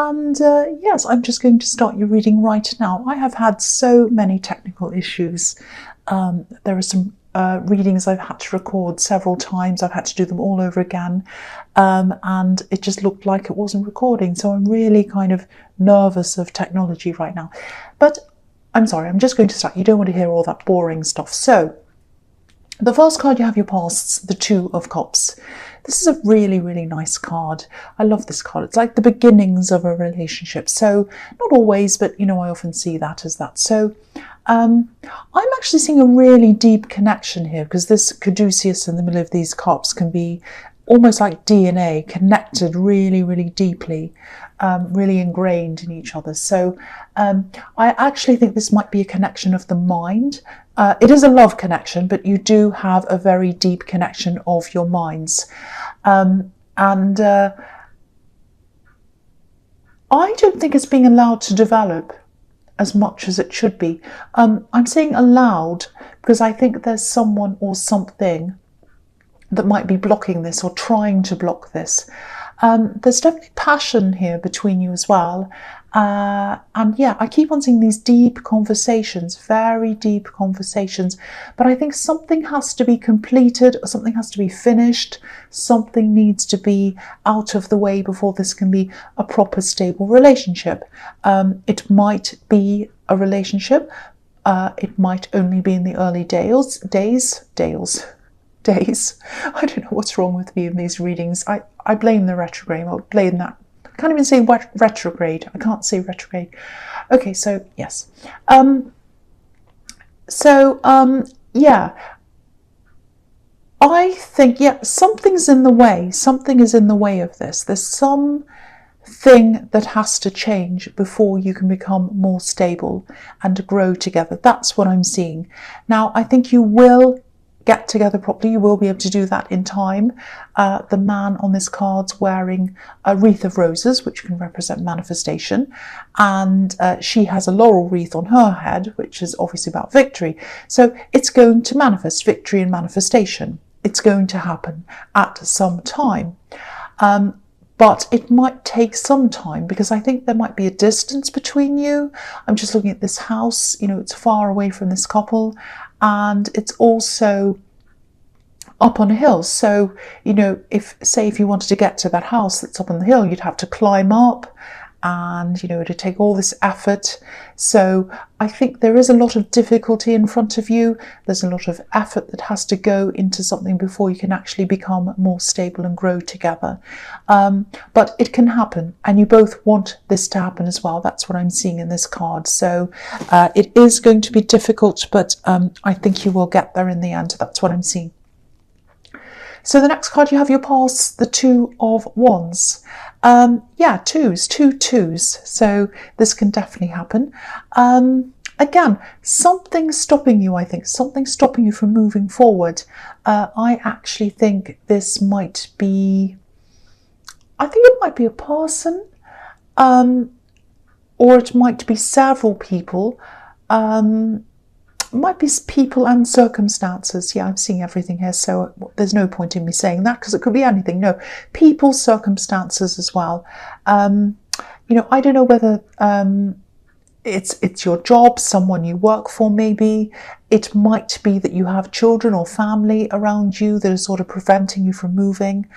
And yes, I'm just going to start your reading right now. I have had so many technical issues. There are some readings I've had to record several times. I've had to do them all over again, and it just looked like it wasn't recording. So I'm really kind of nervous of technology right now. But I'm sorry, I'm just going to start. You don't want to hear all that boring stuff. So the first card you have your pasts, the Two of Cups. This is a really, really nice card. I love this card. It's like the beginnings of a relationship. So not always, but I often see that as that. So I'm actually seeing a really deep connection here, because this caduceus in the middle of these cups can be almost like DNA, connected really, really deeply, really ingrained in each other. So I actually think this might be a connection of the mind. It is a love connection, but you do have a very deep connection of your minds. I don't think it's being allowed to develop as much as it should be. I'm saying allowed because I think there's someone or something that might be blocking this or trying to block this. There's definitely passion here between you as well. And yeah, I keep on seeing these deep conversations, very deep conversations, but I think something has to be completed, or something has to be finished, something needs to be out of the way before this can be a proper stable relationship. It might be a relationship, it might only be in the early days. I don't know what's wrong with me in these readings. I blame the retrograde. I'll blame that. I can't even say retrograde. I can't say retrograde. Okay, so yes. Yeah. I think, yeah, something's in the way. Something is in the way of this. There's something that has to change before you can become more stable and grow together. That's what I'm seeing. Now, I think you will get together properly. You will be able to do that in time. The man on this card's wearing a wreath of roses, which can represent manifestation, and she has a laurel wreath on her head, which is obviously about victory. So it's going to manifest victory and manifestation. It's going to happen at some time. But it might take some time, because I think there might be a distance between you. I'm just looking at this house, it's far away from this couple, and it's also up on a hill. So, if you wanted to get to that house that's up on the hill, you'd have to climb up, and it'd take all this effort. So I think there is a lot of difficulty in front of you. There's a lot of effort that has to go into something before you can actually become more stable and grow together. But it can happen, and you both want this to happen as well. That's what I'm seeing in this card. So it is going to be difficult, but I think you will get there in the end. That's what I'm seeing. So the next card you have your pass, the Two of Wands. Yeah, two twos. So this can definitely happen. Again, something's stopping you, I think. Something's stopping you from moving forward. I actually think this might be, I think it might be a person, or it might be several people. Might be people and circumstances. Yeah, I'm seeing everything here, so there's no point in me saying that, because it could be anything. No, people, circumstances as well. I don't know whether it's your job, someone you work for maybe. It might be that you have children or family around you that are sort of preventing you from moving.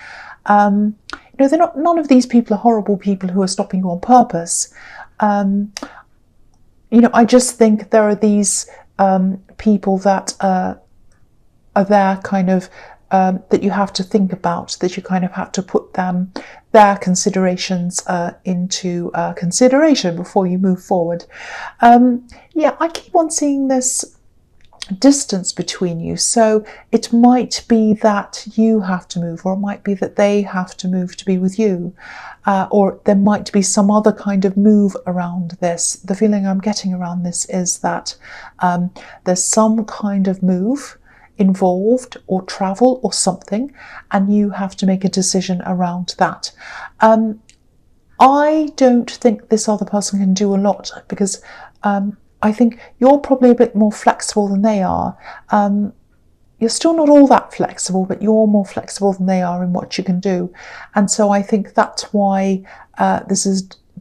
They're not. None of these people are horrible people who are stopping you on purpose. I just think there are these people that are there kind of that you have to think about, that you kind of have to put their considerations into consideration before you move forward. Yeah, I keep on seeing this distance between you. So it might be that you have to move, or it might be that they have to move to be with you, or there might be some other kind of move around this. The feeling I'm getting around this is that there's some kind of move involved, or travel or something, and you have to make a decision around that. I don't think this other person can do a lot, because I think you're probably a bit more flexible than they are. You're still not all that flexible, but you're more flexible than they are in what you can do. And so I think that's why this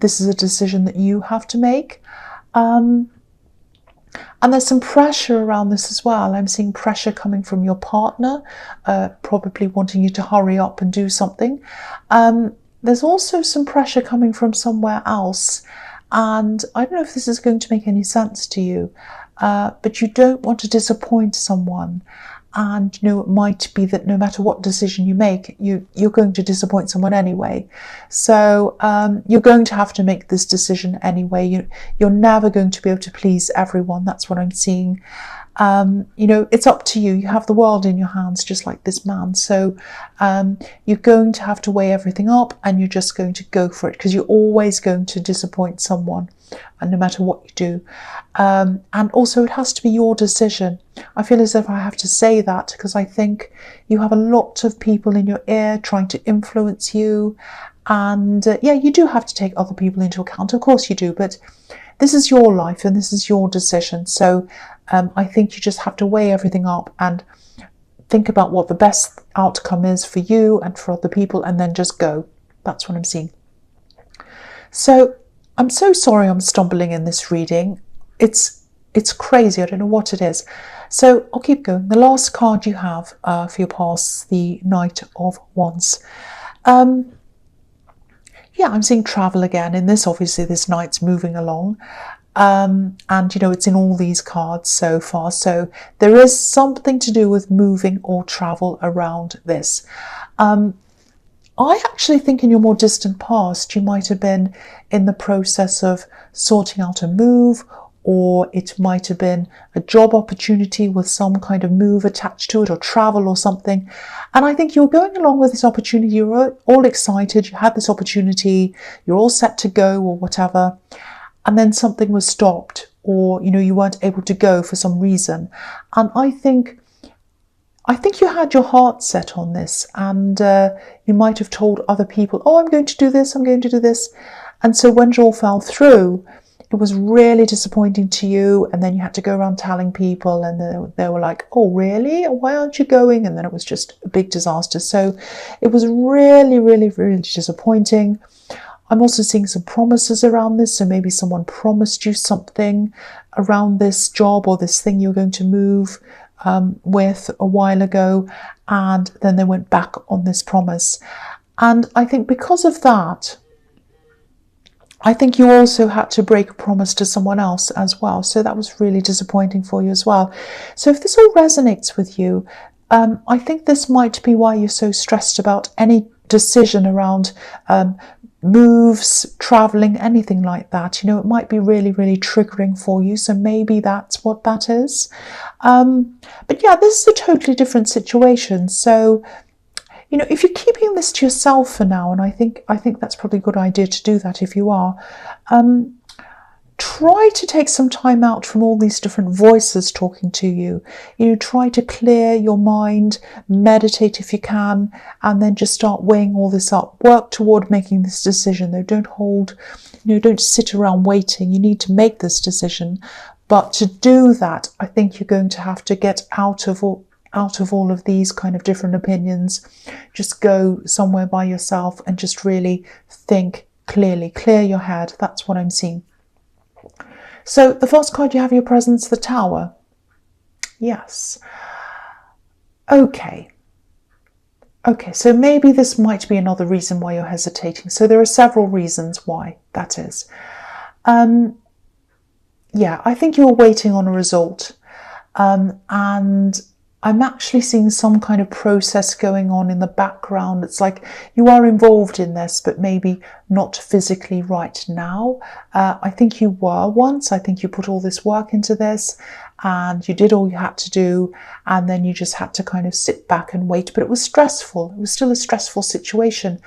this is a decision that you have to make. And there's some pressure around this as well. I'm seeing pressure coming from your partner, probably wanting you to hurry up and do something. There's also some pressure coming from somewhere else. And I don't know if this is going to make any sense to you, but you don't want to disappoint someone. And, you know, it might be that no matter what decision you make, you're going to disappoint someone anyway. So you're going to have to make this decision anyway. You're never going to be able to please everyone. That's what I'm seeing. You know, it's up to you. You have the world in your hands, just like this man. So you're going to have to weigh everything up, and you're just going to go for it, because you're always going to disappoint someone, and no matter what you do. And also, it has to be your decision. I feel as if I have to say that, because I think you have a lot of people in your ear trying to influence you. And yeah, you do have to take other people into account. Of course you do, but this is your life and this is your decision. So I think you just have to weigh everything up and think about what the best outcome is for you and for other people, and then just go. That's what I'm seeing. So I'm so sorry I'm stumbling in this reading. It's crazy. I don't know what it is. So I'll keep going. The last card you have for your past, the Knight of Wands. Yeah, I'm seeing travel again in this. Obviously, this knight's moving along. And, you know, it's in all these cards so far. So there is something to do with moving or travel around this. I actually think in your more distant past, you might have been in the process of sorting out a move, or it might have been a job opportunity with some kind of move attached to it, or travel or something. And I think you're going along with this opportunity. You're all excited. You had this opportunity. You're all set to go or whatever. And then something was stopped, or, you know, you weren't able to go for some reason. And I think you had your heart set on this, and you might have told other people, oh, I'm going to do this, I'm going to do this. And so when it all fell through, it was really disappointing to you. And then you had to go around telling people, and they were like, oh, really? Why aren't you going? And then it was just a big disaster. So it was really, really, really disappointing. I'm also seeing some promises around this. So maybe someone promised you something around this job or this thing you're going to move with a while ago, and then they went back on this promise. And I think because of that, I think you also had to break a promise to someone else as well. So that was really disappointing for you as well. So if this all resonates with you, I think this might be why you're so stressed about any decision around moves, traveling, anything like that. You know, it might be really, really triggering for you. So maybe that's what that is. But yeah, this is a totally different situation. So, you know, if you're keeping this to yourself for now, and I think that's probably a good idea to do that if you are, try to take some time out from all these different voices talking to you. You know, try to clear your mind, meditate if you can, and then just start weighing all this up. Work toward making this decision, though. Don't sit around waiting. You need to make this decision. But to do that, I think you're going to have to get out of all of these kind of different opinions. Just go somewhere by yourself and just really think clearly. Clear your head. That's what I'm seeing. So the first card you have in your presence, the Tower. Yes. Okay, so maybe this might be another reason why you're hesitating. So there are several reasons why that is. Yeah, I think you're waiting on a result. And I'm actually seeing some kind of process going on in the background. It's like you are involved in this, but maybe not physically right now. I think you were once. I think you put all this work into this and you did all you had to do, and then you just had to kind of sit back and wait. But it was stressful. It was still a stressful situation.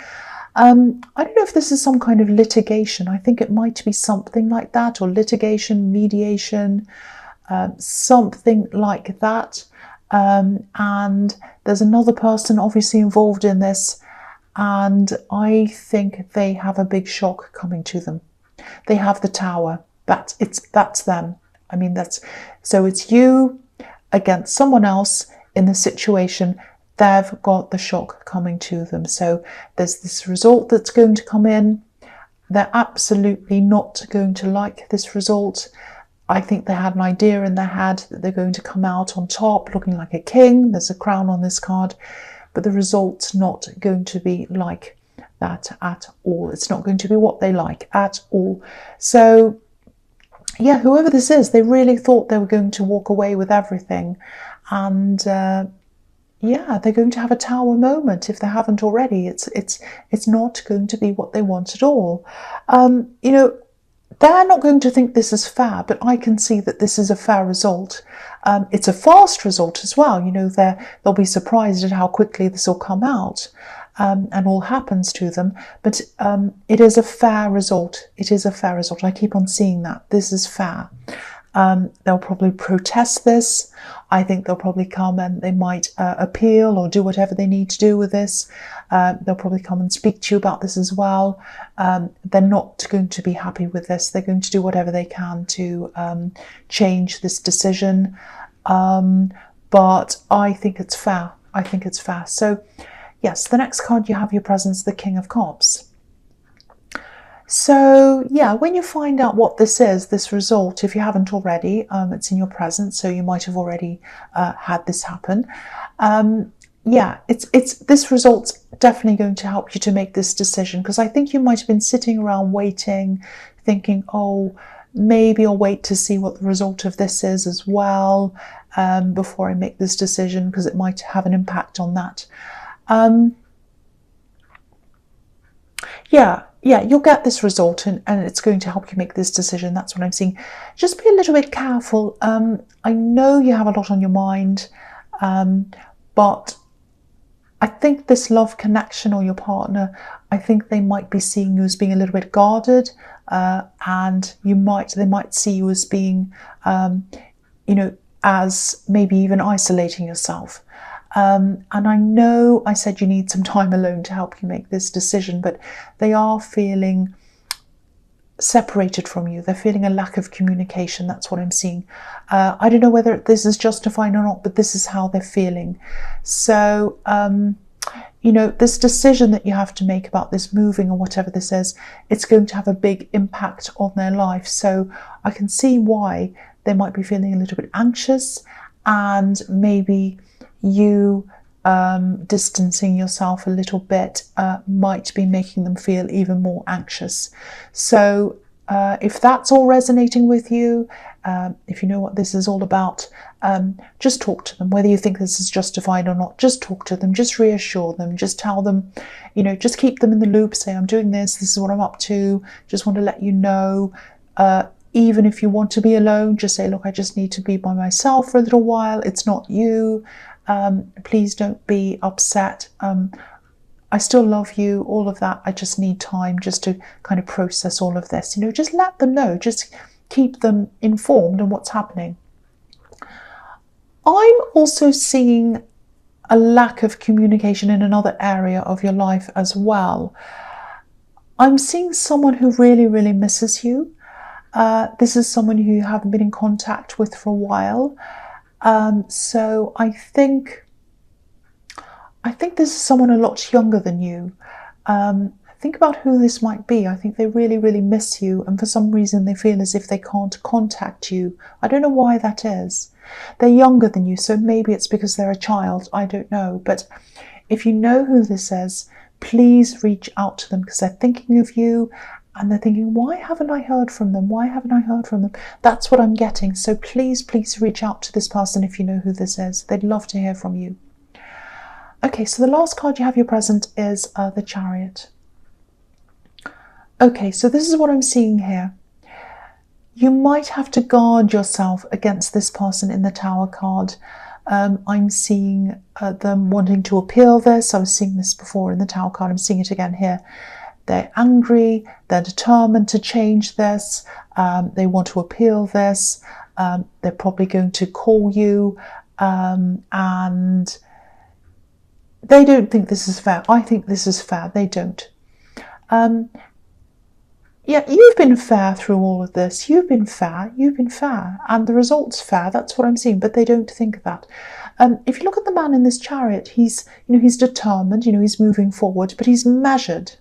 I don't know if this is some kind of litigation. I think it might be something like that, or litigation, mediation, something like that. And there's another person obviously involved in this, and I think they have a big shock coming to them. They have the Tower. That's them. I mean, so it's you against someone else in the situation. They've got the shock coming to them. So there's this result that's going to come in, they're absolutely not going to like this result. I think they had an idea in their head that they're going to come out on top looking like a king. There's a crown on this card, but the result's not going to be like that at all. It's not going to be what they like at all. So yeah, whoever this is, they really thought they were going to walk away with everything. And yeah, they're going to have a Tower moment if they haven't already. It's not going to be what they want at all. You know, they're not going to think this is fair, but I can see that this is a fair result. It's a fast result as well. You know, they'll be surprised at how quickly this will come out and all happens to them. But it is a fair result. It is a fair result. I keep on seeing that. This is fair. They'll probably protest this. I think they'll probably come and they might appeal or do whatever they need to do with this. They'll probably come and speak to you about this as well. They're not going to be happy with this. They're going to do whatever they can to change this decision. But I think it's fair. I think it's fair. So yes, the next card you have your presence, the King of Cups. So yeah, when you find out what this is, this result, if you haven't already, it's in your presence, so you might have already had this happen. Yeah, it's this result's definitely going to help you to make this decision, because I think you might have been sitting around waiting, thinking, oh, maybe I'll wait to see what the result of this is as well before I make this decision, because it might have an impact on that. Yeah, you'll get this result and it's going to help you make this decision. That's what I'm seeing. Just be a little bit careful. I know you have a lot on your mind, but I think this love connection or your partner, I think they might be seeing you as being a little bit guarded, and they might see you as being, you know, as maybe even isolating yourself. And I know I said you need some time alone to help you make this decision, but they are feeling separated from you. They're feeling a lack of communication. That's what I'm seeing. I don't know whether this is justified or not, but this is how they're feeling. So, you know, this decision that you have to make about this moving or whatever this is, it's going to have a big impact on their life. So I can see why they might be feeling a little bit anxious, and maybe you distancing yourself a little bit might be making them feel even more anxious. So if that's all resonating with you, if you know what this is all about, just talk to them. Whether you think this is justified or not, just talk to them, just reassure them, just tell them, you know, just keep them in the loop. Say, I'm doing this is what I'm up to, just want to let you know. Even if you want to be alone, just say, look, I just need to be by myself for a little while. It's not you. Please don't be upset. I still love you, all of that. I just need time just to kind of process all of this. You know, just let them know, just keep them informed on what's happening. I'm also seeing a lack of communication in another area of your life as well. I'm seeing someone who really, really misses you. This is someone who you haven't been in contact with for a while. So I think this is someone a lot younger than you. Think about who this might be. I think they really, really miss you, and for some reason they feel as if they can't contact you. I don't know why that is. They're younger than you, so maybe it's because they're a child. I don't know. But if you know who this is, please reach out to them, because they're thinking of you. And they're thinking, why haven't I heard from them? Why haven't I heard from them? That's what I'm getting. So please, please reach out to this person if you know who this is. They'd love to hear from you. Okay, so the last card you have your present is the Chariot. Okay, so this is what I'm seeing here. You might have to guard yourself against this person in the Tower card. I'm seeing them wanting to appeal this. I was seeing this before in the Tower card. I'm seeing it again here. They're angry, they're determined to change this, they want to appeal this, they're probably going to call you, and they don't think this is fair. I think this is fair. They don't. Yeah, you've been fair through all of this. You've been fair, and the result's fair. That's what I'm seeing, but they don't think that. If you look at the man in this Chariot, he's determined, he's moving forward, but he's measured.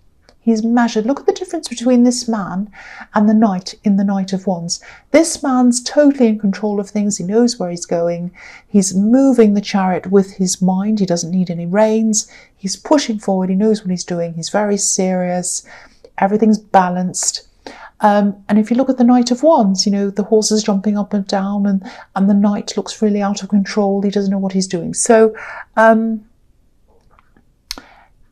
He's measured. Look at the difference between this man and the knight in the Knight of Wands. This man's totally in control of things. He knows where he's going. He's moving the chariot with his mind. He doesn't need any reins. He's pushing forward. He knows what he's doing. He's very serious. Everything's balanced. And if you look at the Knight of Wands, you know, the horse is jumping up and down, and the knight looks really out of control. He doesn't know what he's doing. So,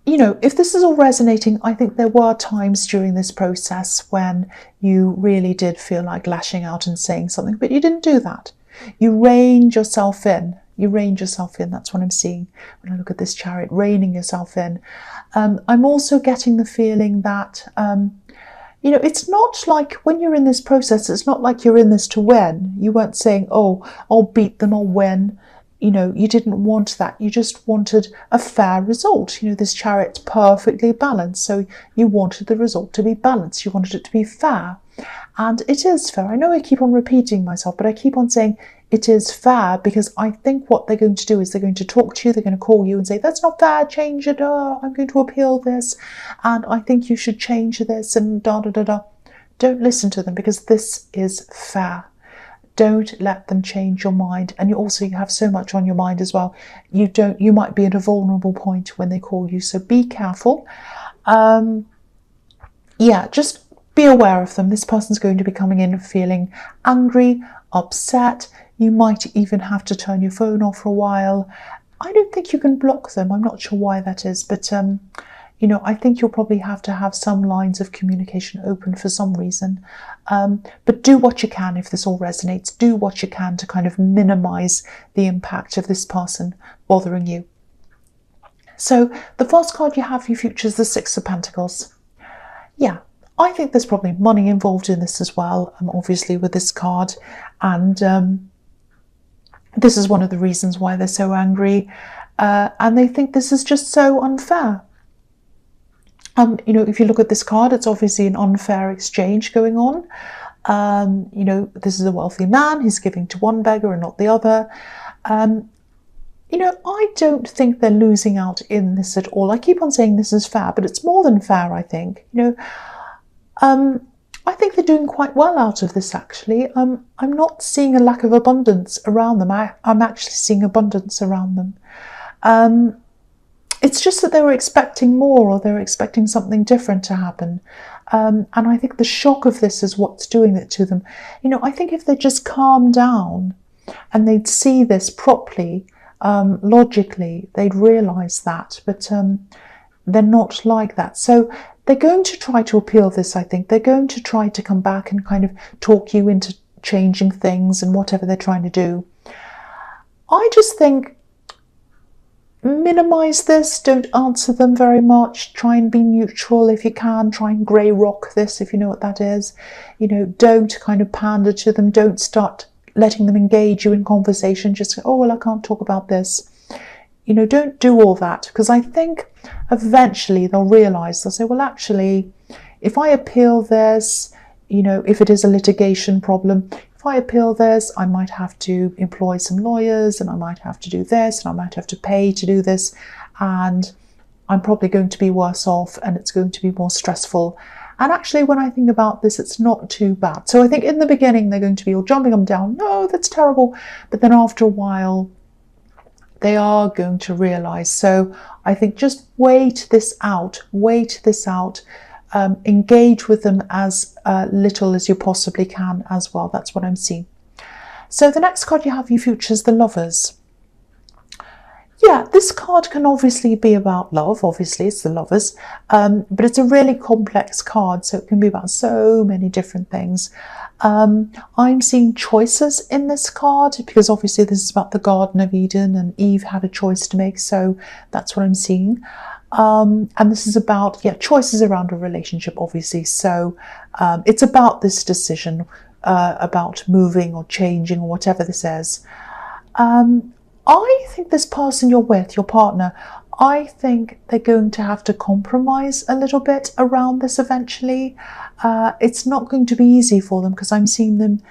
you know, if this is all resonating, I think there were times during this process when you really did feel like lashing out and saying something, but you didn't do that. You reined yourself in. You reined yourself in. That's what I'm seeing when I look at this chariot, reining yourself in. I'm also getting the feeling that, you know, it's not like when you're in this process, it's not like you're in this to win. You weren't saying, oh, I'll beat them, I'll win. You know, you didn't want that. You just wanted a fair result. You know, this chariot's perfectly balanced. So you wanted the result to be balanced. You wanted it to be fair. And it is fair. I know I keep on repeating myself, but I keep on saying it is fair because I think what they're going to do is they're going to talk to you. They're going to call you and say, that's not fair, change it. Oh, I'm going to appeal this. And I think you should change this and da da da da. Don't listen to them because this is fair. Don't let them change your mind. And you have so much on your mind as well. You might be at a vulnerable point when they call you. So be careful. Yeah, just be aware of them. This person's going to be coming in feeling angry, upset. You might even have to turn your phone off for a while. I don't think you can block them. I'm not sure why that is, but you know, I think you'll probably have to have some lines of communication open for some reason. But do what you can if this all resonates. Do what you can to kind of minimize the impact of this person bothering you. So the first card you have for your future is the Six of Pentacles. Yeah, I think there's probably money involved in this as well, obviously with this card. And this is one of the reasons why they're so angry. And they think this is just so unfair. You know, if you look at this card, it's obviously an unfair exchange going on. You know, this is a wealthy man. He's giving to one beggar and not the other. You know, I don't think they're losing out in this at all. I keep on saying this is fair, but it's more than fair, I think. You know, I think they're doing quite well out of this, actually. I'm not seeing a lack of abundance around them. I'm actually seeing abundance around them. It's just that they were expecting more, or they were expecting something different to happen. And I think the shock of this is what's doing it to them. You know, I think if they just calm down and they'd see this properly, logically, they'd realise that. But they're not like that. So they're going to try to appeal this, I think. They're going to try to come back and kind of talk you into changing things and whatever they're trying to do. I just think minimize this. Don't answer them very much. Try and be neutral if you can. Try and grey rock this, if you know what that is. You know, don't kind of pander to them. Don't start letting them engage you in conversation. Just say, oh, well, I can't talk about this. You know, don't do all that, because I think eventually they'll realise, they'll say, well, actually, if I appeal this, you know, if it is a litigation problem, if I appeal this, I might have to employ some lawyers, and I might have to do this, and I might have to pay to do this, and I'm probably going to be worse off, and it's going to be more stressful. And actually, when I think about this, it's not too bad. So I think in the beginning, they're going to be all jumping them down. No, that's terrible. But then after a while, they are going to realise. So I think just wait this out, engage with them as little as you possibly can as well. That's what I'm seeing. So the next card you have for your future is the Lovers. Yeah, this card can obviously be about love. Obviously, it's the Lovers, but it's a really complex card, so it can be about so many different things. I'm seeing choices in this card, because obviously this is about the Garden of Eden, and Eve had a choice to make, so that's what I'm seeing. And this is about, yeah, choices around a relationship, obviously. So it's about this decision, about moving or changing or whatever this is. I think this person you're with, your partner, I think they're going to have to compromise a little bit around this eventually. It's not going to be easy for them, because I'm seeing them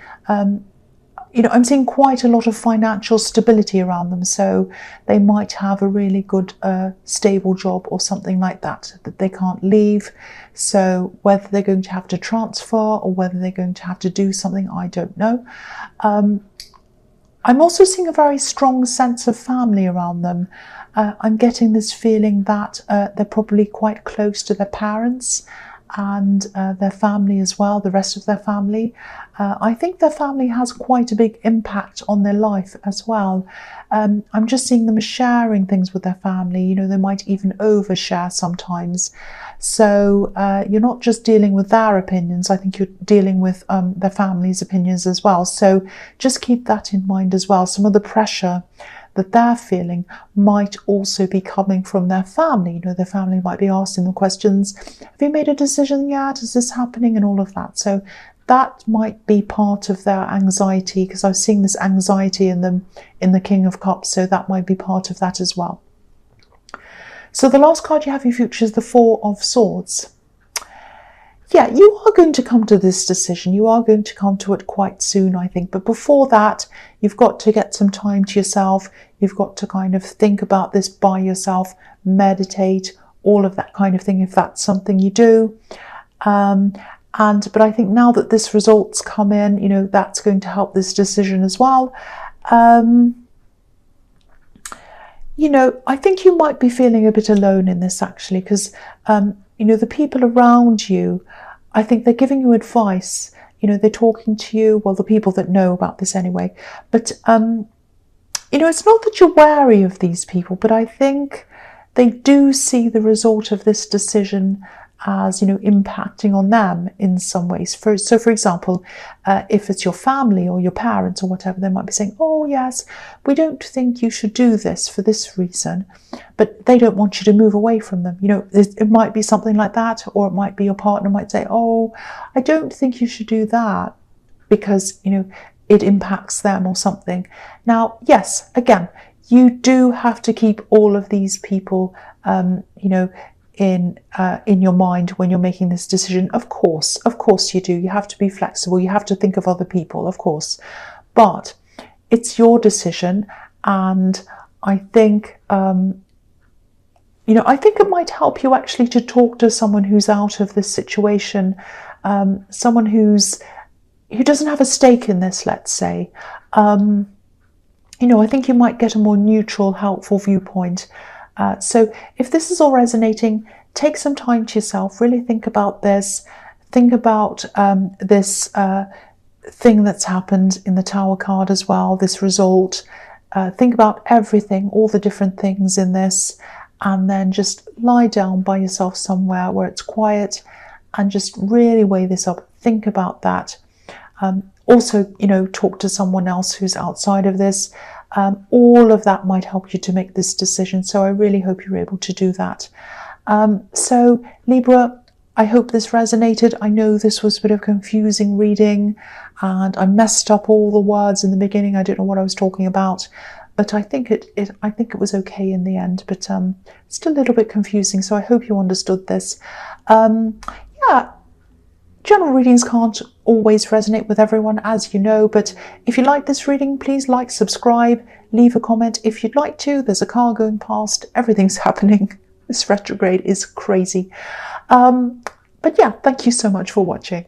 you know, I'm seeing quite a lot of financial stability around them. So they might have a really good, stable job or something like that they can't leave. So whether they're going to have to transfer or whether they're going to have to do something, I don't know. I'm also seeing a very strong sense of family around them. I'm getting this feeling that they're probably quite close to their parents and their family as well, the rest of their family. I think their family has quite a big impact on their life as well. I'm just seeing them sharing things with their family. You know, they might even overshare sometimes. So you're not just dealing with their opinions, I think you're dealing with their family's opinions as well. So just keep that in mind as well. Some of the pressure that they're feeling might also be coming from their family. You know, their family might be asking them questions. Have you made a decision yet? Is this happening? And all of that. So that might be part of their anxiety, because I've seen this anxiety in them in the King of Cups. So that might be part of that as well. So the last card you have in your future is the Four of Swords. Yeah, you are going to come to this decision. You are going to come to it quite soon, I think. But before that, you've got to get some time to yourself. You've got to kind of think about this by yourself, meditate, all of that kind of thing, if that's something you do. But I think now that this result's come in, you know, that's going to help this decision as well. You know, I think you might be feeling a bit alone in this, actually, because, you know, the people around you, I think they're giving you advice. You know, they're talking to you, well, the people that know about this anyway. But, you know, it's not that you're wary of these people, but I think they do see the result of this decision as, you know, impacting on them in some ways. So, for example, if it's your family or your parents or whatever, they might be saying, oh, yes, we don't think you should do this for this reason, but they don't want you to move away from them. You know, it might be something like that, or it might be your partner might say, oh, I don't think you should do that because, you know, it impacts them or something. Now, yes, again, you do have to keep all of these people, you know, in your mind when you're making this decision. Of course you do. You have to be flexible. You have to think of other people, of course. But it's your decision, and I think, you know, I think it might help you actually to talk to someone who's out of this situation, someone who doesn't have a stake in this, let's say. You know, I think you might get a more neutral, helpful viewpoint. So if this is all resonating, take some time to yourself, really think about this, think about this thing that's happened in the Tower card as well, this result. Think about everything, all the different things in this, and then just lie down by yourself somewhere where it's quiet and just really weigh this up. Think about that. Also, you know, talk to someone else who's outside of this. All of that might help you to make this decision. So I really hope you're able to do that. So Libra, I hope this resonated. I know this was a bit of a confusing reading and I messed up all the words in the beginning. I don't know what I was talking about, but I think it was okay in the end, but still a little bit confusing. So I hope you understood this. Yeah. General readings can't always resonate with everyone, as you know, but if you like this reading, please like, subscribe, leave a comment if you'd like to. There's a car going past, everything's happening. This retrograde is crazy. But yeah, thank you so much for watching.